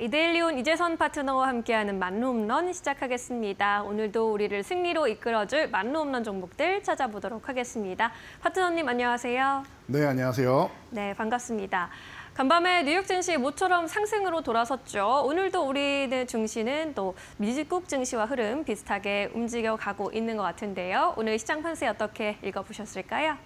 이데일리온 이재선 파트너와 함께하는 만루홈런 시작하겠습니다. 오늘도 우리를 승리로 이끌어줄 만루홈런 종목들 찾아보도록 하겠습니다. 파트너님 안녕하세요. 네, 안녕하세요. 네, 반갑습니다. 간밤에 뉴욕 증시 모처럼 상승으로 돌아섰죠. 오늘도 우리의 증시는 또 미국 증시와 흐름 비슷하게 움직여가고 있는 것 같은데요. 오늘 시장 판세 어떻게 읽어보셨을까요?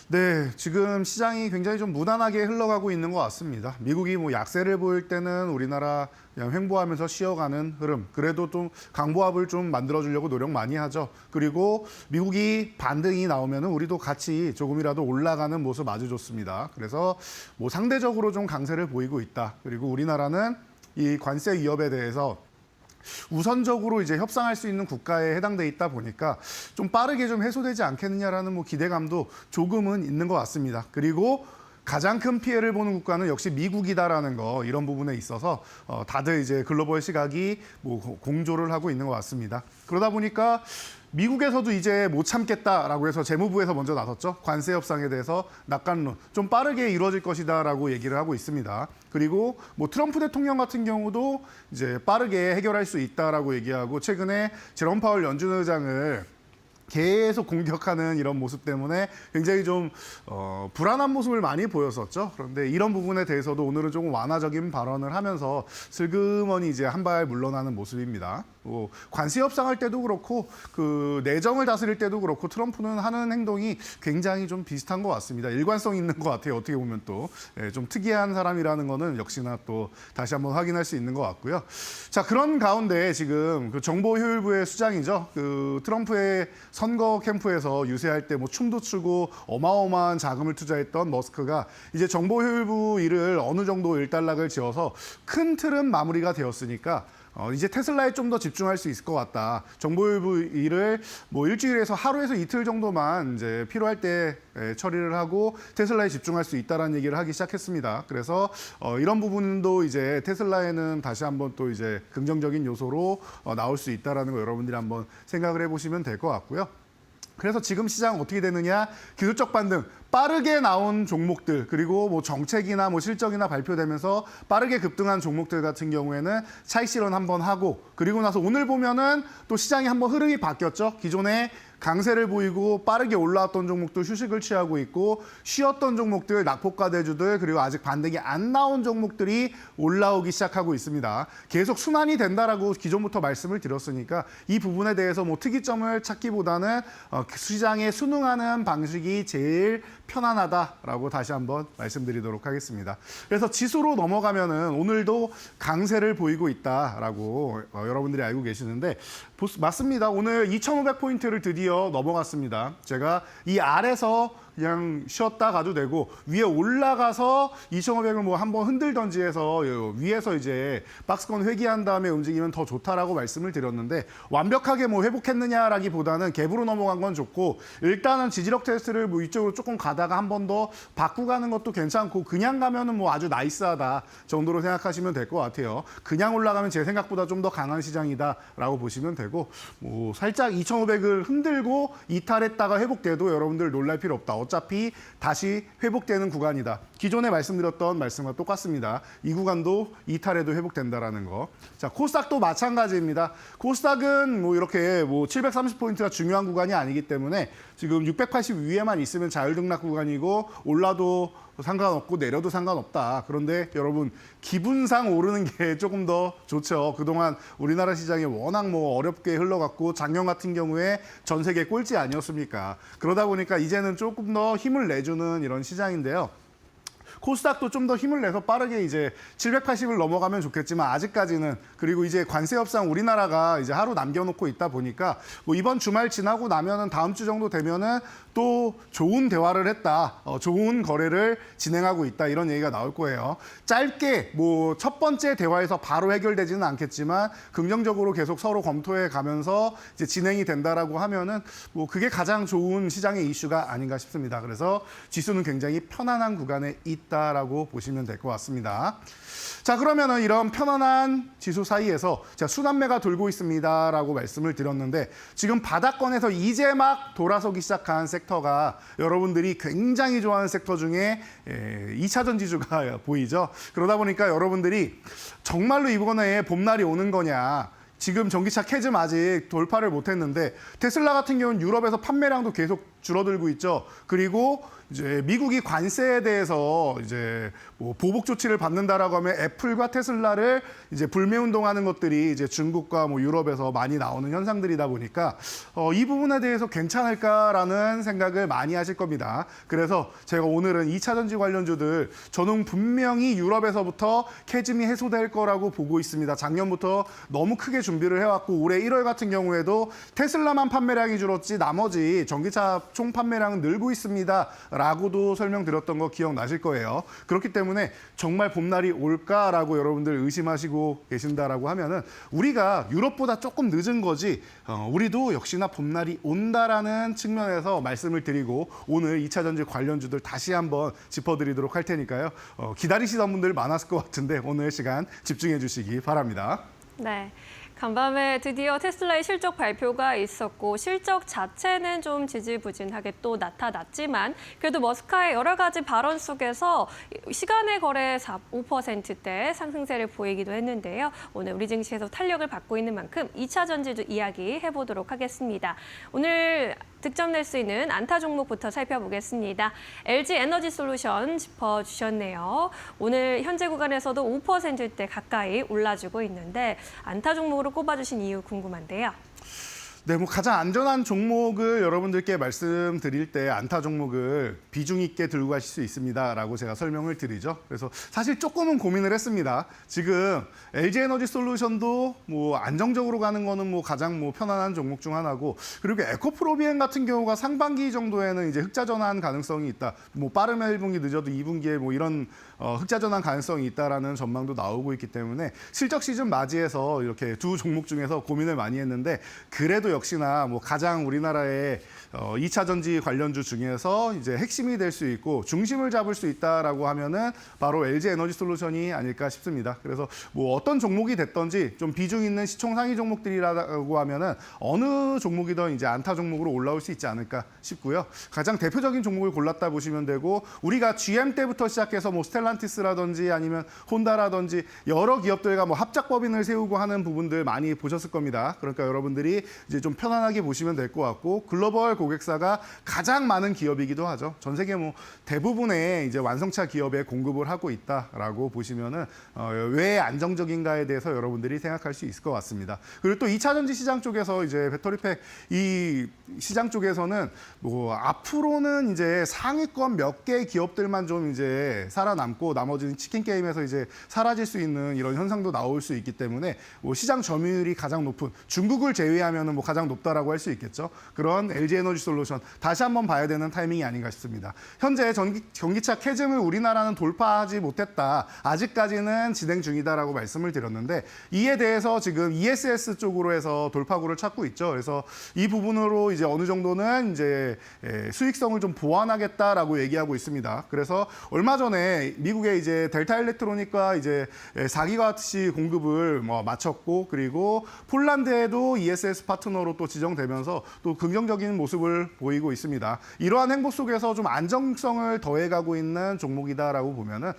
네, 지금 시장이 굉장히 좀 무난하게 흘러가고 있는 것 같습니다. 미국이 뭐 약세를 보일 때는 우리나라 그냥 횡보하면서 쉬어가는 흐름. 그래도 좀 강보합을 좀 만들어주려고 노력 많이 하죠. 그리고 미국이 반등이 나오면은 우리도 같이 조금이라도 올라가는 모습 아주 좋습니다. 그래서 뭐 상대적으로 좀 강세를 보이고 있다. 그리고 우리나라는 이 관세 위협에 대해서 우선적으로 이제 협상할 수 있는 국가에 해당돼 있다 보니까 좀 빠르게 좀 해소되지 않겠느냐라는 뭐 기대감도 조금은 있는 것 같습니다. 그리고 가장 큰 피해를 보는 국가는 역시 미국이다라는 거, 이런 부분에 있어서 다들 이제 글로벌 시각이 뭐 공조를 하고 있는 것 같습니다. 그러다 보니까 미국에서도 이제 못 참겠다라고 해서 재무부에서 먼저 나섰죠. 관세 협상에 대해서 낙관론 좀 빠르게 이루어질 것이다라고 얘기를 하고 있습니다. 그리고 뭐 트럼프 대통령 같은 경우도 이제 빠르게 해결할 수 있다라고 얘기하고, 최근에 제롬 파월 연준 의장을 계속 공격하는 이런 모습 때문에 굉장히 좀 불안한 모습을 많이 보였었죠. 그런데 이런 부분에 대해서도 오늘은 조금 완화적인 발언을 하면서 슬그머니 이제 한 발 물러나는 모습입니다. 관세 협상할 때도 그렇고 그 내정을 다스릴 때도 그렇고 트럼프는 하는 행동이 굉장히 좀 비슷한 것 같습니다. 일관성 있는 것 같아요. 어떻게 보면 또 좀 특이한 사람이라는 거는 역시나 또 다시 한번 확인할 수 있는 것 같고요. 자, 그런 가운데 지금 그 정보효율부의 수장이죠. 그 트럼프의 선거 캠프에서 유세할 때 뭐 춤도 추고 어마어마한 자금을 투자했던 머스크가 이제 정보효율부 일을 어느 정도 일단락을 지어서 큰 틀은 마무리가 되었으니까 이제 테슬라에 좀 더 집중할 수 있을 것 같다. 정보효율부 일을 뭐 일주일에서 하루에서 이틀 정도만 이제 필요할 때 처리를 하고 테슬라에 집중할 수 있다라는 얘기를 하기 시작했습니다. 그래서 이런 부분도 이제 테슬라에는 다시 한번 또 이제 긍정적인 요소로 나올 수 있다라는 거 여러분들이 한번 생각을 해보시면 될 것 같고요. 그래서 지금 시장 어떻게 되느냐? 기술적 반등, 빠르게 나온 종목들, 그리고 뭐 정책이나 뭐 실적이나 발표되면서 빠르게 급등한 종목들 같은 경우에는 차익 실현 한번 하고, 그리고 나서 오늘 보면은 또 시장이 한번 흐름이 바뀌었죠. 기존에 강세를 보이고 빠르게 올라왔던 종목들 휴식을 취하고 있고, 쉬었던 종목들, 낙폭과대주들, 그리고 아직 반등이 안 나온 종목들이 올라오기 시작하고 있습니다. 계속 순환이 된다라고 기존부터 말씀을 드렸으니까 이 부분에 대해서 뭐 특이점을 찾기보다는 시장에 순응하는 방식이 제일 편안하다라고 다시 한번 말씀드리도록 하겠습니다. 그래서 지수로 넘어가면은 오늘도 강세를 보이고 있다라고 여러분들이 알고 계시는데 맞습니다. 오늘 2,500포인트를 드디어 넘어갔습니다. 제가 이 아래서 그냥 쉬었다 가도 되고 위에 올라가서 2,500을 뭐 한번 흔들던지 해서 위에서 이제 박스권 회귀한 다음에 움직이면 더 좋다라고 말씀을 드렸는데, 완벽하게 뭐 회복했느냐라기보다는 갭으로 넘어간 건 좋고, 일단은 지지력 테스트를 뭐 이쪽으로 조금 가다가 한 번 더 바꾸고 가는 것도 괜찮고, 그냥 가면은 뭐 아주 나이스하다 정도로 생각하시면 될 것 같아요. 그냥 올라가면 제 생각보다 좀 더 강한 시장이다라고 보시면 되고, 뭐 살짝 2,500을 흔들고 이탈했다가 회복돼도 여러분들 놀랄 필요 없다. 어차피 다시 회복되는 구간이다. 기존에 말씀드렸던 말씀과 똑같습니다. 이 구간도 이탈해도 회복된다라는 거. 자, 코스닥도 마찬가지입니다. 코스닥은 뭐 이렇게 뭐 730포인트가 중요한 구간이 아니기 때문에 지금 680 위에만 있으면 자율등락 구간이고, 올라도 상관없고 내려도 상관없다. 그런데 여러분, 기분상 오르는 게 조금 더 좋죠. 그동안 우리나라 시장이 워낙 뭐 어렵게 흘러갔고, 작년 같은 경우에 전 세계 꼴찌 아니었습니까? 그러다 보니까 이제는 조금 더 힘을 내주는 이런 시장인데요. 코스닥도 좀 더 힘을 내서 빠르게 이제 780을 넘어가면 좋겠지만 아직까지는, 그리고 이제 관세 협상 우리나라가 이제 하루 남겨놓고 있다 보니까 뭐 이번 주말 지나고 나면은 다음 주 정도 되면은 또 좋은 대화를 했다, 좋은 거래를 진행하고 있다, 이런 얘기가 나올 거예요. 짧게 뭐 첫 번째 대화에서 바로 해결되지는 않겠지만 긍정적으로 계속 서로 검토해 가면서 이제 진행이 된다라고 하면은 뭐 그게 가장 좋은 시장의 이슈가 아닌가 싶습니다. 그래서 지수는 굉장히 편안한 구간에 있다. 있다라고 보시면 될 것 같습니다. 자, 그러면은 이런 편안한 지수 사이에서 제가 순환매가 돌고 있습니다라고 말씀을 드렸는데 지금 바닥권에서 이제 막 돌아서기 시작한 섹터가 여러분들이 굉장히 좋아하는 섹터 중에 2차전 지수가 보이죠. 그러다 보니까 여러분들이 정말로 이번에 봄날이 오는 거냐, 지금 전기차 캐즘 아직 돌파를 못했는데 테슬라 같은 경우는 유럽에서 판매량도 계속 줄어들고 있죠. 그리고 이제 미국이 관세에 대해서 이제 뭐 보복 조치를 받는다라고 하면 애플과 테슬라를 이제 불매운동하는 것들이 이제 중국과 뭐 유럽에서 많이 나오는 현상들이다 보니까 이 부분에 대해서 괜찮을까라는 생각을 많이 하실 겁니다. 그래서 제가 오늘은 2차 전지 관련주들 저는 분명히 유럽에서부터 캐즘이 해소될 거라고 보고 있습니다. 작년부터 너무 크게 준비를 해왔고 올해 1월 같은 경우에도 테슬라만 판매량이 줄었지 나머지 전기차 총 판매량은 늘고 있습니다. 라고도 설명드렸던 거 기억나실 거예요. 그렇기 때문에 정말 봄날이 올까라고 여러분들 의심하시고 계신다라고 하면은 우리가 유럽보다 조금 늦은 거지 우리도 역시나 봄날이 온다라는 측면에서 말씀을 드리고 오늘 2차 전지 관련주들 다시 한번 짚어드리도록 할 테니까요. 기다리시던 분들 많았을 것 같은데 오늘 시간 집중해 주시기 바랍니다. 네. 간밤에 드디어 테슬라의 실적 발표가 있었고 실적 자체는 좀 지지부진하게 또 나타났지만 그래도 머스크의 여러 가지 발언 속에서 시간의 거래 5%대 상승세를 보이기도 했는데요. 오늘 우리 증시에서 탄력을 받고 있는 만큼 2차 전지주 이야기 해보도록 하겠습니다. 오늘 득점 낼 수 있는 안타 종목부터 살펴보겠습니다. LG 에너지 솔루션 짚어주셨네요. 오늘 현재 구간에서도 5%대 가까이 올라주고 있는데 안타 종목으로 꼽아주신 이유 궁금한데요. 네, 뭐 가장 안전한 종목을 여러분들께 말씀드릴 때 안타 종목을 비중 있게 들고 가실 수 있습니다라고 제가 설명을 드리죠. 그래서 사실 조금은 고민을 했습니다. 지금 LG 에너지 솔루션도 뭐 안정적으로 가는 거는 뭐 가장 뭐 편안한 종목 중 하나고 그리고 에코프로비엔 같은 경우가 상반기 정도에는 이제 흑자 전환 가능성이 있다. 뭐 빠르면 1분기 늦어도 2분기에 뭐 이런 흑자 전환 가능성이 있다라는 전망도 나오고 있기 때문에 실적 시즌 맞이해서 이렇게 두 종목 중에서 고민을 많이 했는데 그래도 역시나 뭐 가장 우리나라의 2차 전지 관련주 중에서 이제 핵심이 될 수 있고 중심을 잡을 수 있다라고 하면은 바로 LG 에너지 솔루션이 아닐까 싶습니다. 그래서 뭐 어떤 종목이 됐든지 좀 비중 있는 시총 상위 종목들이라고 하면은 어느 종목이든 이제 안타 종목으로 올라올 수 있지 않을까 싶고요. 가장 대표적인 종목을 골랐다 보시면 되고 우리가 GM 때부터 시작해서 뭐 스텔란티스라든지 아니면 혼다라든지 여러 기업들과 뭐 합작 법인을 세우고 하는 부분들 많이 보셨을 겁니다. 그러니까 여러분들이 이제 좀 편안하게 보시면 될 것 같고 글로벌 고객사가 가장 많은 기업이기도 하죠. 전 세계 뭐 대부분의 이제 완성차 기업에 공급을 하고 있다라고 보시면은 왜 안정적인가에 대해서 여러분들이 생각할 수 있을 것 같습니다. 그리고 또 2차 전지 시장 쪽에서 이제 배터리팩 이 시장 쪽에서는 뭐 앞으로는 이제 상위권 몇 개 기업들만 좀 이제 살아남고 나머지는 치킨 게임에서 이제 사라질 수 있는 이런 현상도 나올 수 있기 때문에 뭐 시장 점유율이 가장 높은 중국을 제외하면은 뭐 가장 높다라고 할 수 있겠죠. 그런 LG 에너지 솔루션 다시 한번 봐야 되는 타이밍이 아닌가 싶습니다. 현재 전기차 캐즘을 우리나라는 돌파하지 못했다. 아직까지는 진행 중이다라고 말씀을 드렸는데 이에 대해서 지금 ESS 쪽으로 해서 돌파구를 찾고 있죠. 그래서 이 부분으로 이제 어느 정도는 이제 수익성을 좀 보완하겠다라고 얘기하고 있습니다. 그래서 얼마 전에 미국의 이제 델타 일렉트로닉과 이제 4기가와트시 공급을 뭐 마쳤고 그리고 폴란드에도 ESS 파트너로 또 지정되면서 또 긍정적인 모습을 보이고 있습니다. 이러한 행보 속에서 좀 안정성을 더해가고 있는 종목이다라고 보면은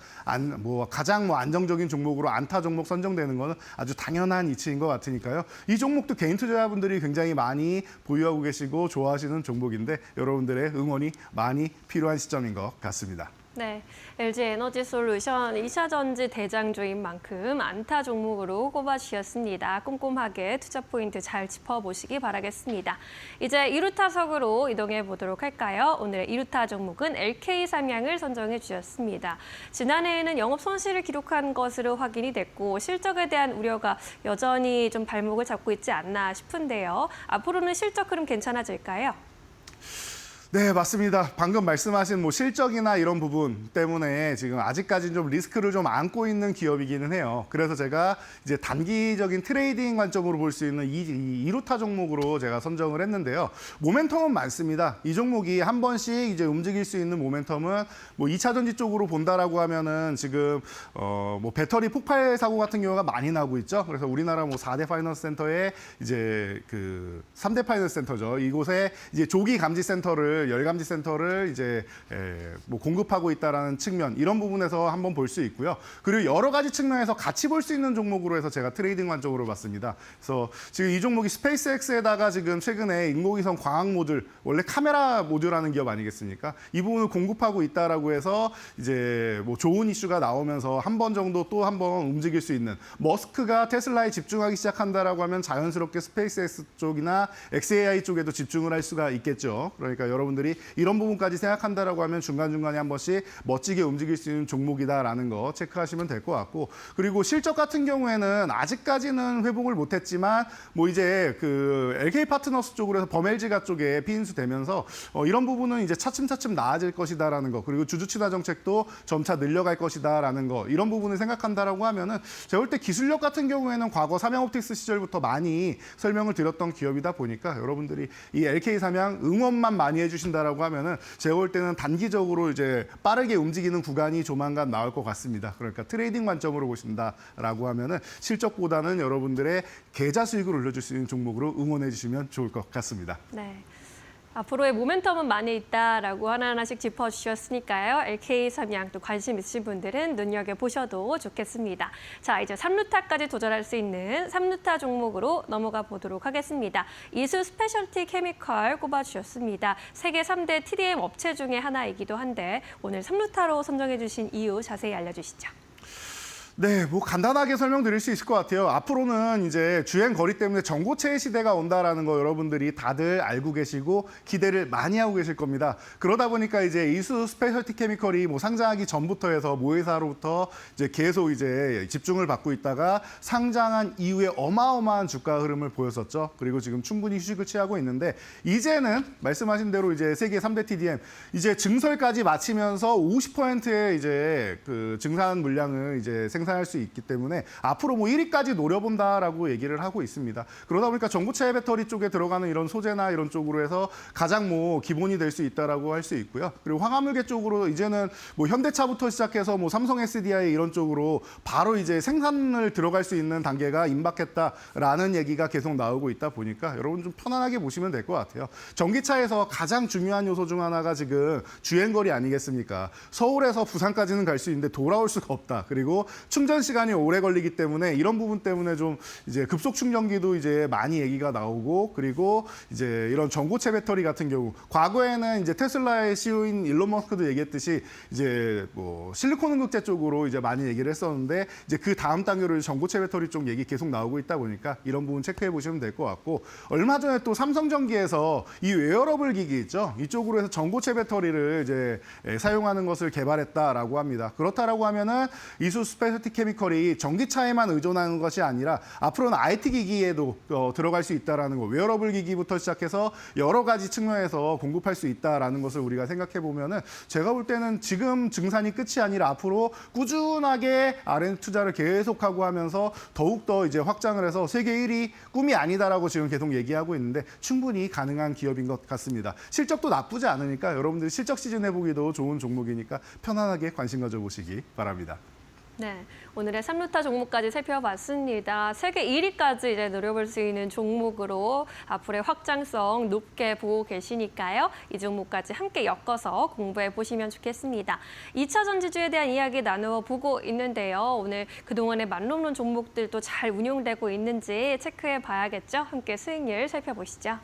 가장 안정적인 종목으로 안타 종목 선정되는 거는 아주 당연한 이치인 것 같으니까요. 이 종목도 개인 투자자분들이 굉장히 많이 보유하고 계시고 좋아하시는 종목인데 여러분들의 응원이 많이 필요한 시점인 것 같습니다. 네, LG 에너지 솔루션 2차 전지 대장주인 만큼 안타 종목으로 꼽아주셨습니다. 꼼꼼하게 투자 포인트 잘 짚어보시기 바라겠습니다. 이제 2루 타석으로 이동해 보도록 할까요? 오늘의 2루타 종목은 LK 삼양을 선정해 주셨습니다. 지난해에는 영업 손실을 기록한 것으로 확인이 됐고 실적에 대한 우려가 여전히 좀 발목을 잡고 있지 않나 싶은데요. 앞으로는 실적 흐름 괜찮아질까요? 네, 맞습니다. 방금 말씀하신 뭐 실적이나 이런 부분 때문에 지금 아직까지는 좀 리스크를 좀 안고 있는 기업이기는 해요. 그래서 제가 이제 단기적인 트레이딩 관점으로 볼 수 있는 이 이루타 종목으로 제가 선정을 했는데요. 모멘텀은 많습니다. 이 종목이 한 번씩 이제 움직일 수 있는 모멘텀은 뭐 2차 전지 쪽으로 본다라고 하면은 지금 뭐 배터리 폭발 사고 같은 경우가 많이 나고 있죠. 그래서 우리나라 뭐 4대 파이낸스 센터에 이제 그 3대 파이낸스 센터죠. 이곳에 이제 조기 감지 센터를 열감지 센터를 이제 뭐 공급하고 있다라는 측면 이런 부분에서 한번 볼 수 있고요. 그리고 여러 가지 측면에서 같이 볼 수 있는 종목으로 해서 제가 트레이딩 관점으로 봤습니다. 그래서 지금 이 종목이 스페이스X에다가 지금 최근에 인공위성 광학 모듈 원래 카메라 모듈하는 기업 아니겠습니까? 이 부분을 공급하고 있다라고 해서 이제 뭐 좋은 이슈가 나오면서 한 번 정도 또 한 번 움직일 수 있는 머스크가 테슬라에 집중하기 시작한다라고 하면 자연스럽게 스페이스X 쪽이나 XAI 쪽에도 집중을 할 수가 있겠죠. 그러니까 여러분들이 이런 부분까지 생각한다라고 하면 중간중간에 한 번씩 멋지게 움직일 수 있는 종목이다라는 거 체크하시면 될 것 같고 그리고 실적 같은 경우에는 아직까지는 회복을 못했지만 뭐 이제 그 LK 파트너스 쪽으로 해서 범LG가 쪽에 피인수 되면서 이런 부분은 이제 차츰차츰 나아질 것이다라는 거 그리고 주주 친화 정책도 점차 늘려갈 것이다라는 거 이런 부분을 생각한다라고 하면은 제가 볼 때 기술력 같은 경우에는 과거 삼양옵틱스 시절부터 많이 설명을 드렸던 기업이다 보니까 여러분들이 이 LK 삼양 응원만 많이 해주신다라고 하면은 제가 볼 때는 단기적으로 이제 빠르게 움직이는 구간이 조만간 나올 것 같습니다. 그러니까 트레이딩 관점으로 보신다라고 하면은 실적보다는 여러분들의 계좌 수익을 올려줄 수 있는 종목으로 응원해 주시면 좋을 것 같습니다. 네. 앞으로의 모멘텀은 많이 있다라고 하나하나씩 짚어주셨으니까요. LK 삼양 또 관심 있으신 분들은 눈여겨보셔도 좋겠습니다. 자, 이제 3루타까지 도전할 수 있는 3루타 종목으로 넘어가 보도록 하겠습니다. 이수 스페셜티 케미컬 꼽아주셨습니다. 세계 3대 TDM 업체 중에 하나이기도 한데 오늘 3루타로 선정해 주신 이유 자세히 알려주시죠. 네, 뭐 간단하게 설명드릴 수 있을 것 같아요. 앞으로는 이제 주행 거리 때문에 전고체의 시대가 온다라는 거 여러분들이 다들 알고 계시고 기대를 많이 하고 계실 겁니다. 그러다 보니까 이제 이수 스페셜티 케미컬이 뭐 상장하기 전부터 해서 모회사로부터 이제 계속 이제 집중을 받고 있다가 상장한 이후에 어마어마한 주가 흐름을 보였었죠. 그리고 지금 충분히 휴식을 취하고 있는데 이제는 말씀하신 대로 이제 세계 3대 TDM 이제 증설까지 마치면서 50%의 이제 그 증산 물량을 이제 생산할 수 있기 때문에 앞으로 뭐 1위까지 노려본다라고 얘기를 하고 있습니다. 그러다 보니까 전고체 배터리 쪽에 들어가는 이런 소재나 이런 쪽으로 해서 가장 뭐 기본이 될 수 있다라고 할 수 있고요. 그리고 화학물계 쪽으로 이제는 뭐 현대차부터 시작해서 뭐 삼성 SDI 이런 쪽으로 바로 이제 생산을 들어갈 수 있는 단계가 임박했다라는 얘기가 계속 나오고 있다 보니까 여러분 좀 편안하게 보시면 될 것 같아요. 전기차에서 가장 중요한 요소 중 하나가 지금 주행거리 아니겠습니까? 서울에서 부산까지는 갈 수 있는데 돌아올 수가 없다. 그리고 충전 시간이 오래 걸리기 때문에 이런 부분 때문에 좀 이제 급속 충전기도 이제 많이 얘기가 나오고 그리고 이제 이런 전고체 배터리 같은 경우 과거에는 이제 테슬라의 CEO인 일론 머스크도 얘기했듯이 이제 뭐 실리콘 응급제 쪽으로 이제 많이 얘기를 했었는데 이제 그 다음 단계로 전고체 배터리 쪽 얘기 계속 나오고 있다 보니까 이런 부분 체크해 보시면 될 것 같고 얼마 전에 또 삼성전기에서 이 웨어러블 기기 있죠 이쪽으로 해서 전고체 배터리를 이제 사용하는 것을 개발했다라고 합니다. 그렇다라고 하면은 이수 스페셜티 케미컬이 전기차에만 의존하는 것이 아니라 앞으로는 IT 기기에도 들어갈 수 있다라는 거. 웨어러블 기기부터 시작해서 여러 가지 측면에서 공급할 수 있다라는 것을 우리가 생각해 보면은 제가 볼 때는 지금 증산이 끝이 아니라 앞으로 꾸준하게 R&D 투자를 계속하고 하면서 더욱더 이제 확장을 해서 세계 1위 꿈이 아니다라고 지금 계속 얘기하고 있는데 충분히 가능한 기업인 것 같습니다. 실적도 나쁘지 않으니까 여러분들이 실적 시즌 해보기도 좋은 종목이니까 편안하게 관심 가져보시기 바랍니다. 네, 오늘의 3루타 종목까지 살펴봤습니다. 세계 1위까지 이제 노려볼 수 있는 종목으로 앞으로의 확장성 높게 보고 계시니까요. 이 종목까지 함께 엮어서 공부해 보시면 좋겠습니다. 2차 전지주에 대한 이야기 나누어 보고 있는데요. 오늘 그동안의 만론론 종목들도 잘 운용되고 있는지 체크해 봐야겠죠. 함께 수익률 살펴보시죠.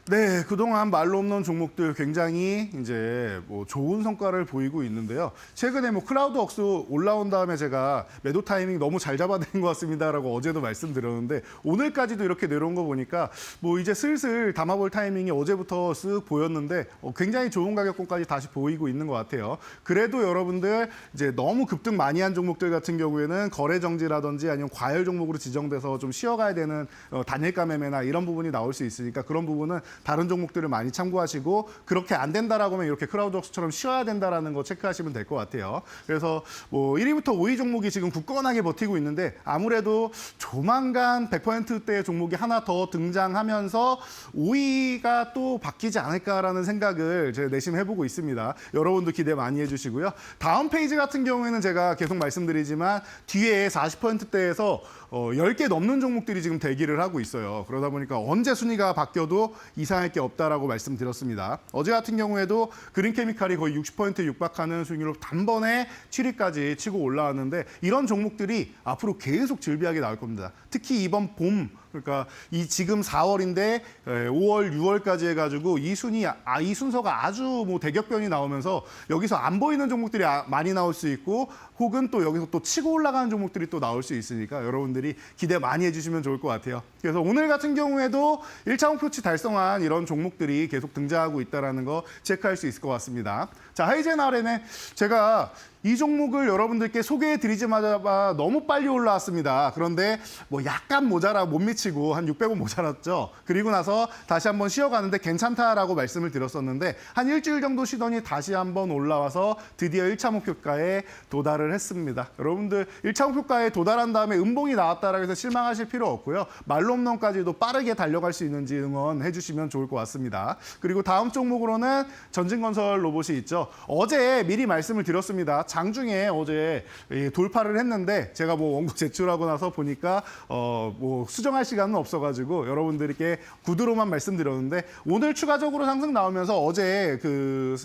네, 그동안 말로 없는 종목들 굉장히 이제 뭐 좋은 성과를 보이고 있는데요. 최근에 뭐 클라우드웍스 올라온 다음에 제가 매도 타이밍 너무 잘 잡아드린 것 같습니다라고 어제도 말씀드렸는데 오늘까지도 이렇게 내려온 거 보니까 뭐 이제 슬슬 담아볼 타이밍이 어제부터 쓱 보였는데 굉장히 좋은 가격권까지 다시 보이고 있는 것 같아요. 그래도 여러분들 이제 너무 급등 많이 한 종목들 같은 경우에는 거래 정지라든지 아니면 과열 종목으로 지정돼서 좀 쉬어가야 되는 단일가 매매나 이런 부분이 나올 수 있으니까 그런 부분은 다른 종목들을 많이 참고하시고 그렇게 안 된다라고 하면 이렇게 크라우드웍스처럼 쉬어야 된다라는 거 체크하시면 될 것 같아요. 그래서 뭐 1위부터 5위 종목이 지금 굳건하게 버티고 있는데 아무래도 조만간 100%대의 종목이 하나 더 등장하면서 5위가 또 바뀌지 않을까라는 생각을 제가 내심해보고 있습니다. 여러분도 기대 많이 해주시고요. 다음 페이지 같은 경우에는 제가 계속 말씀드리지만 뒤에 40%대에서 10개 넘는 종목들이 지금 대기를 하고 있어요. 그러다 보니까 언제 순위가 바뀌어도 이상할 게 없다라고 말씀드렸습니다. 어제 같은 경우에도 그린케미칼이 거의 60% 육박하는 수익률로 단번에 7위까지 치고 올라왔는데 이런 종목들이 앞으로 계속 즐비하게 나올 겁니다. 특히 이번 봄 그러니까 이 지금 4월인데 5월, 6월까지 해가지고 이 순서가 아주 뭐 대격변이 나오면서 여기서 안 보이는 종목들이 많이 나올 수 있고 혹은 또 여기서 또 치고 올라가는 종목들이 또 나올 수 있으니까 여러분들이 기대 많이 해주시면 좋을 것 같아요. 그래서 오늘 같은 경우에도 1차 목표치 달성한 이런 종목들이 계속 등장하고 있다는 거 체크할 수 있을 것 같습니다. 자, 하이젠 RN에 제가 이 종목을 여러분들께 소개해드리자마자 너무 빨리 올라왔습니다. 그런데 뭐 약간 못 미치고 한 600원 모자랐죠. 그리고 나서 다시 한번 쉬어가는데 괜찮다라고 말씀을 드렸었는데 한 일주일 정도 쉬더니 다시 한번 올라와서 드디어 1차 목표가에 도달을 했습니다. 여러분들 1차 목표가에 도달한 다음에 음봉이 나왔다라고 해서 실망하실 필요 없고요. 말로 홈런까지도 빠르게 달려갈 수 있는지 응원해 주시면 좋을 것 같습니다. 그리고 다음 종목으로는 전진건설 로봇이 있죠. 어제 미리 말씀을 드렸습니다. 장중에 어제 돌파를 했는데 제가 뭐 원고 제출하고 나서 보니까 뭐 수정할 시간은 없어가지고 여러분들께 구두로만 말씀드렸는데 오늘 추가적으로 상승 나오면서 어제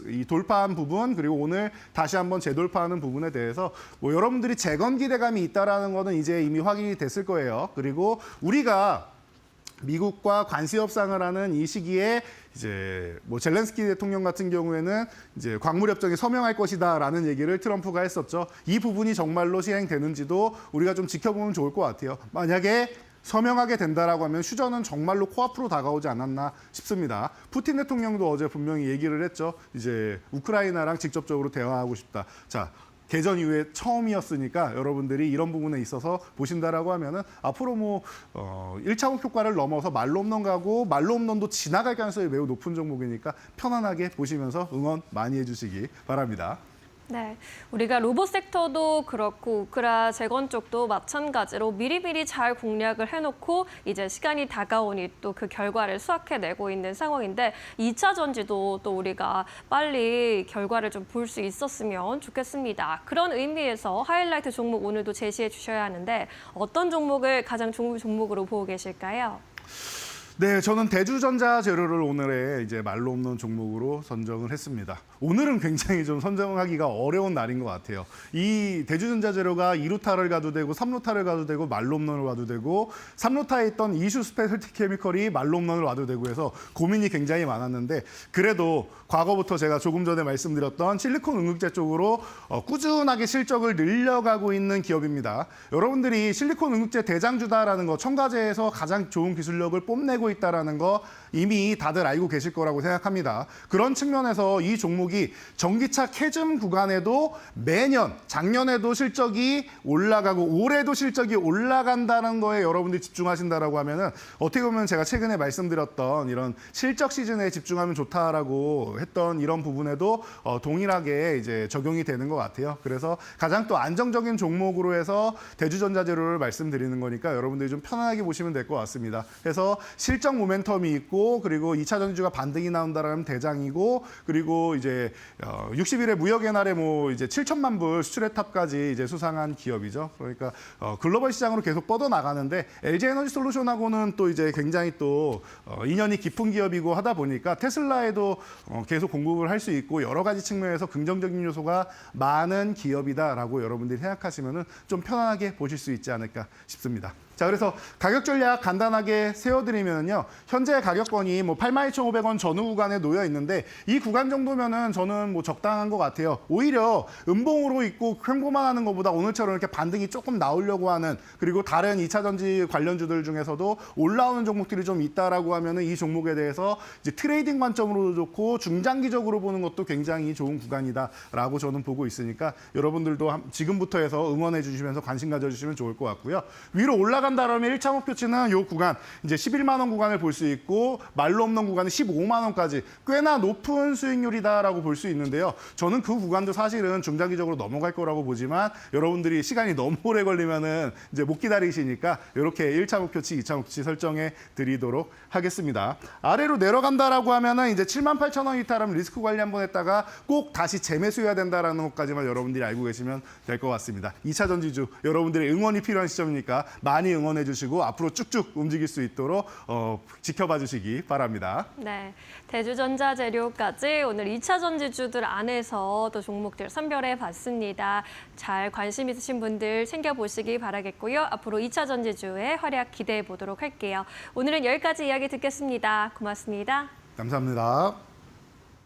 이 돌파한 부분 그리고 오늘 다시 한번 재돌파하는 부분에 대해서 뭐 여러분들이 재건 기대감이 있다라는 거는 이제 이미 확인이 됐을 거예요. 그리고 우리가 미국과 관세 협상을 하는 이 시기에 이제 뭐 젤렌스키 대통령 같은 경우에는 이제 광물 협정에 서명할 것이다라는 얘기를 트럼프가 했었죠. 이 부분이 정말로 시행되는지도 우리가 좀 지켜보면 좋을 것 같아요. 만약에 서명하게 된다라고 하면 휴전은 정말로 코앞으로 다가오지 않았나 싶습니다. 푸틴 대통령도 어제 분명히 얘기를 했죠. 이제 우크라이나랑 직접적으로 대화하고 싶다. 자, 개전 이후에 처음이었으니까 여러분들이 이런 부분에 있어서 보신다라고 하면은 앞으로 뭐 1차 목표가를 넘어서 말로 홈런 가고 말로 홈런도 지나갈 가능성이 매우 높은 종목이니까 편안하게 보시면서 응원 많이 해주시기 바랍니다. 네, 우리가 로봇 섹터도 그렇고 우크라 재건 쪽도 마찬가지로 미리미리 잘 공략을 해놓고 이제 시간이 다가오니 또 그 결과를 수확해내고 있는 상황인데 2차 전지도 또 우리가 빨리 결과를 좀 볼 수 있었으면 좋겠습니다. 그런 의미에서 하이라이트 종목 오늘도 제시해 주셔야 하는데 어떤 종목을 가장 좋은 종목으로 보고 계실까요? 네, 저는 대주전자 재료를 오늘의 이제 말로 없는 종목으로 선정을 했습니다. 오늘은 굉장히 좀 선정하기가 어려운 날인 것 같아요. 이 대주전자 재료가 2루타를 가도 되고 3루타를 가도 되고 말로 홈런을 와도 되고 3루타에 있던 이슈 스페셜티 케미컬이 말로 홈런을 와도 되고 해서 고민이 굉장히 많았는데 그래도 과거부터 제가 조금 전에 말씀드렸던 실리콘 응급제 쪽으로 꾸준하게 실적을 늘려가고 있는 기업입니다. 여러분들이 실리콘 응급제 대장주다라는 거 첨가제에서 가장 좋은 기술력을 뽐내고 있다라는 거 이미 다들 알고 계실 거라고 생각합니다. 그런 측면에서 이 종목이 전기차 캐즘 구간에도 매년 작년에도 실적이 올라가고 올해도 실적이 올라간다는 거에 여러분들이 집중하신다라고 하면은 어떻게 보면 제가 최근에 말씀드렸던 이런 실적 시즌에 집중하면 좋다라고 했던 이런 부분에도 동일하게 이제 적용이 되는 것 같아요. 그래서 가장 또 안정적인 종목으로 해서 대주전자재료를 말씀드리는 거니까 여러분들이 좀 편안하게 보시면 될 것 같습니다. 그래서 실적 모멘텀이 있고 그리고 2차 전지주가 반등이 나온다라는 대장이고 그리고 이제 60일의 무역의 날에 뭐 이제 7천만 불 수출의 탑까지 이제 수상한 기업이죠. 그러니까 글로벌 시장으로 계속 뻗어 나가는데 LG에너지솔루션하고는 또 이제 굉장히 또 인연이 깊은 기업이고 하다 보니까 테슬라에도 계속 공급을 할 수 있고 여러 가지 측면에서 긍정적인 요소가 많은 기업이다라고 여러분들이 생각하시면은 좀 편안하게 보실 수 있지 않을까 싶습니다. 자, 그래서 가격 전략 간단하게 세워드리면요. 현재 가격권이 뭐 82,500원 전후 구간에 놓여 있는데 이 구간 정도면은 저는 뭐 적당한 것 같아요. 오히려 음봉으로 있고 횡보만 하는 것보다 오늘처럼 이렇게 반등이 조금 나오려고 하는 그리고 다른 2차 전지 관련주들 중에서도 올라오는 종목들이 좀 있다라고 하면은 이 종목에 대해서 이제 트레이딩 관점으로 좋고 중장기적으로 보는 것도 굉장히 좋은 구간이다라고 저는 보고 있으니까 여러분들도 지금부터 해서 응원해 주시면서 관심 가져주시면 좋을 것 같고요. 위로 올라갈 내려간다라면 1차 목표치는 이 구간 이제 11만 원 구간을 볼 수 있고 말로 없는 구간은 15만 원까지 꽤나 높은 수익률이다라고 볼 수 있는데요. 저는 그 구간도 사실은 중장기적으로 넘어갈 거라고 보지만 여러분들이 시간이 너무 오래 걸리면은 이제 못 기다리시니까 이렇게 1차 목표치, 2차 목표치 설정해 드리도록 하겠습니다. 아래로 내려간다라고 하면은 이제 78,000원 이탈하면 리스크 관리 한번 했다가 꼭 다시 재매수해야 된다라는 것까지만 여러분들이 알고 계시면 될 것 같습니다. 2차 전지주 여러분들의 응원이 필요한 시점이니까 많이 응원해 주시고 앞으로 쭉쭉 움직일 수 있도록 지켜봐 주시기 바랍니다. 네, 대주전자재료까지 오늘 2차 전지주들 안에서 또 종목들 선별해 봤습니다. 잘 관심 있으신 분들 챙겨보시기 바라겠고요. 앞으로 2차 전지주의 활약 기대해 보도록 할게요. 오늘은 여기까지 이야기 듣겠습니다. 고맙습니다. 감사합니다.